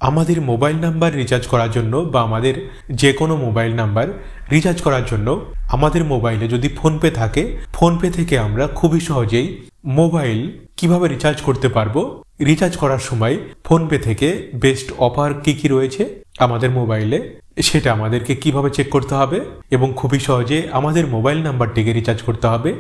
আমাদের mobile number recharge করার জন্য বা আমাদের যে কোনো মোবাইল নাম্বার রিচার্জ করার জন্য আমাদের মোবাইলে যদি ফোনপে থাকে, ফোনপে থেকে আমরা খুবই সহজেই মোবাইল কিভাবে রিচার্জ করতে পারবো। রিচার্জ করার সময় ফোনপে থেকে বেস্ট অফার কি রয়েছে আমাদের মোবাইলে, সেটা আমাদেরকে কিভাবে চেক করতে হবে এবং খুবই সহজে আমাদের মোবাইল নাম্বারটিকে রিচার্জ করতে হবে,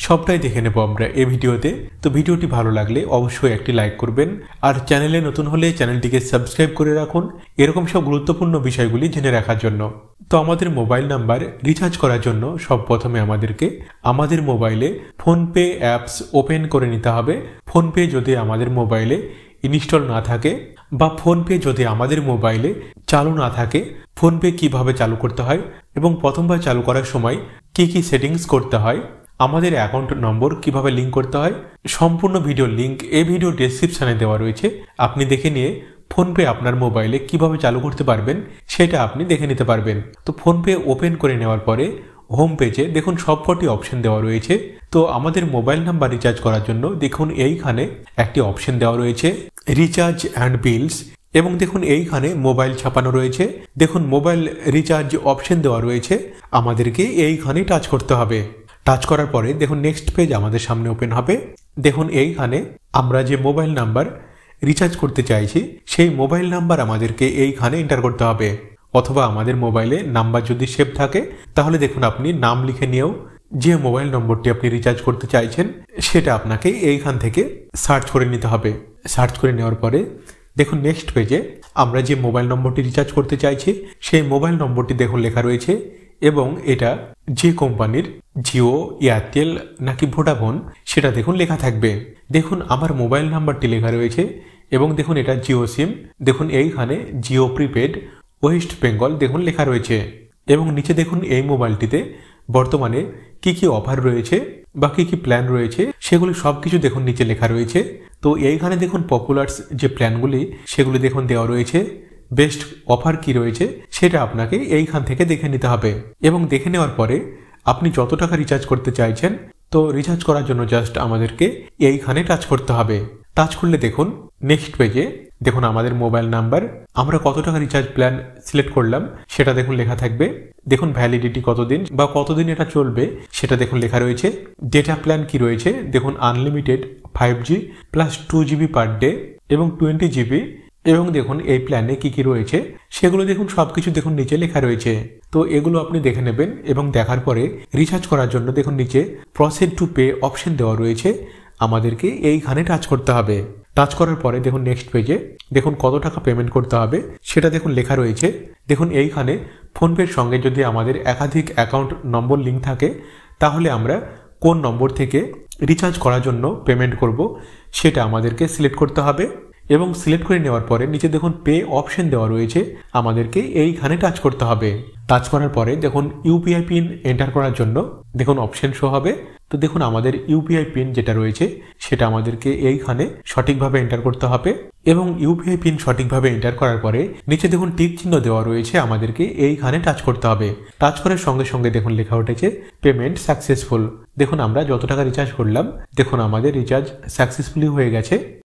সবটাই দেখে নেব আমরা এই ভিডিওতে। তো ভিডিওটি ভালো লাগলে অবশ্যই একটি লাইক করবেন, আর চ্যানেলে নতুন হলে চ্যানেলটিকে সাবস্ক্রাইব করে রাখুন এরকম সব গুরুত্বপূর্ণ বিষয়গুলি জেনে রাখার জন্য। তো আমাদের মোবাইল নাম্বার রিচার্জ করার জন্য সব প্রথমে আমাদেরকে আমাদের মোবাইলে ফোনপে অ্যাপস ওপেন করে নিতে হবে। ফোনপে যদি আমাদের মোবাইলে ইনস্টল না থাকে বা ফোনপে যদি আমাদের মোবাইলে চালু না থাকে, ফোনপে কিভাবে চালু করতে হয় এবং প্রথমবার চালু করার সময় কি সেটিংস করতে হয়, আমাদের অ্যাকাউন্ট নম্বর কিভাবে লিঙ্ক করতে হয়, সম্পূর্ণ ভিডিও লিঙ্ক এই ভিডিও ডেসক্রিপশনে দেওয়া রয়েছে। আপনি দেখে নিয়ে ফোনপে আপনার মোবাইলে কিভাবে চালু করতে পারবেন সেটা আপনি দেখে নিতে পারবেন। তো ফোনপে ওপেন করে নেওয়ার পরে হোম পেজে দেখুন সবকটি অপশন দেওয়া রয়েছে। তো আমাদের মোবাইল নাম্বার রিচার্জ করার জন্য দেখুন এইখানে একটি অপশন দেওয়া রয়েছে রিচার্জ অ্যান্ড বিলস, এবং দেখুন এইখানে মোবাইল ছাপানো রয়েছে। দেখুন মোবাইল রিচার্জ অপশন দেওয়া রয়েছে, আমাদেরকে এইখানে টাচ করতে হবে। টাচ করার পরে দেখুন নেক্সট পেজ আমাদের সামনে ওপেন হবে। দেখুন এইখানে আমরা যে মোবাইল নাম্বার রিচার্জ করতে চাইছি সেই মোবাইল নাম্বার আমাদেরকে এইখানে এন্টার করতে হবে, অথবা আমাদের মোবাইলে নাম্বার যদি সেভ থাকে তাহলে দেখুন আপনি নাম লিখে নিয়েও যে মোবাইল নম্বরটি আপনি রিচার্জ করতে চাইছেন সেটা আপনাকে এইখান থেকে সার্চ করে নিতে হবে। সার্চ করে নেওয়ার পরে দেখুন নেক্সট পেজে আমরা যে মোবাইল নম্বরটি রিচার্জ করতে চাইছি সেই মোবাইল নম্বরটি দেখুন লেখা রয়েছে, এবং এটা যে কোম্পানির জিও, এয়ারটেল নাকি ভোডাফোন সেটা দেখুন লেখা থাকবে। দেখুন আমার মোবাইল নাম্বারটি লেখা রয়েছে এবং দেখুন এটা জিও সিম। দেখুন এইখানে জিও প্রিপেড ওয়েস্ট বেঙ্গল দেখুন লেখা রয়েছে, এবং নিচে দেখুন এই মোবাইলটিতে বর্তমানে কি অফার রয়েছে বা কি প্ল্যান রয়েছে সেগুলি সব কিছু দেখুন নিচে লেখা রয়েছে। তো এইখানে দেখুন পপুলার যে প্ল্যানগুলি সেগুলি দেখুন দেওয়া রয়েছে, বেস্ট অফার কি রয়েছে সেটা আপনাকে এইখান থেকে দেখে নিতে হবে। এবং দেখে নেওয়ার পরে আপনি যত টাকা রিচার্জ করতে চাইছেন, তো রিচার্জ করার জন্য জাস্ট আমাদেরকে এইখানে টাচ করতে হবে। টাচ করলে দেখুন নেক্সট পেজে দেখুন আমাদের মোবাইল নাম্বার, আমরা কত টাকা রিচার্জ প্ল্যান সিলেক্ট করলাম সেটা দেখুন লেখা থাকবে। দেখুন ভ্যালিডিটি কতদিন বা কতদিন এটা চলবে সেটা দেখুন লেখা রয়েছে। ডেটা প্ল্যান কি রয়েছে দেখুন unlimited 5G plus 2GB per day এবং 20GB, এবং দেখুন এই প্ল্যানে কি রয়েছে সেগুলো দেখুন সবকিছু দেখুন নিচে লেখা রয়েছে। তো এগুলো আপনি দেখে নেবেন এবং দেখার পরে রিচার্জ করার জন্য দেখুন নিচে প্রসিড টু পে অপশন দেওয়া রয়েছে, আমাদেরকে এইখানে টাচ করতে হবে। টাচ করার পরে দেখুন নেক্সট পেজে দেখুন কত টাকা পেমেন্ট করতে হবে সেটা দেখুন লেখা রয়েছে। দেখুন এইখানে ফোনপের সঙ্গে যদি আমাদের একাধিক অ্যাকাউন্ট নম্বর লিঙ্ক থাকে তাহলে আমরা কোন নম্বর থেকে রিচার্জ করার জন্য পেমেন্ট করব সেটা আমাদেরকে সিলেক্ট করতে হবে, এবং সিলেক্ট করে নেওয়ার পরে নিচে দেখুন পে অপশন দেওয়া রয়েছে, আমাদেরকে এইখানে টাচ করতে হবে। টাচ করার পরে দেখুন ইউপিআই পিন এন্টার করার জন্য দেখুন অপশন শো হবে। তো দেখুন আমাদের ইউপিআই পিন যেটা রয়েছে সেটা আমাদেরকে এইখানে সঠিকভাবে এন্টার করতে হবে, এবং ইউপিআই পিন সঠিকভাবে এন্টার করার পরে নিচে দেখুন টিক চিহ্ন দেওয়া রয়েছে, আমাদেরকে এইখানে টাচ করতে হবে। টাচ করার সঙ্গে সঙ্গে দেখুন লেখা উঠেছে পেমেন্ট সাকসেসফুল। দেখুন আমরা যত টাকা রিচার্জ করলাম দেখুন আমাদের রিচার্জ সাকসেসফুলি হয়ে গেছে।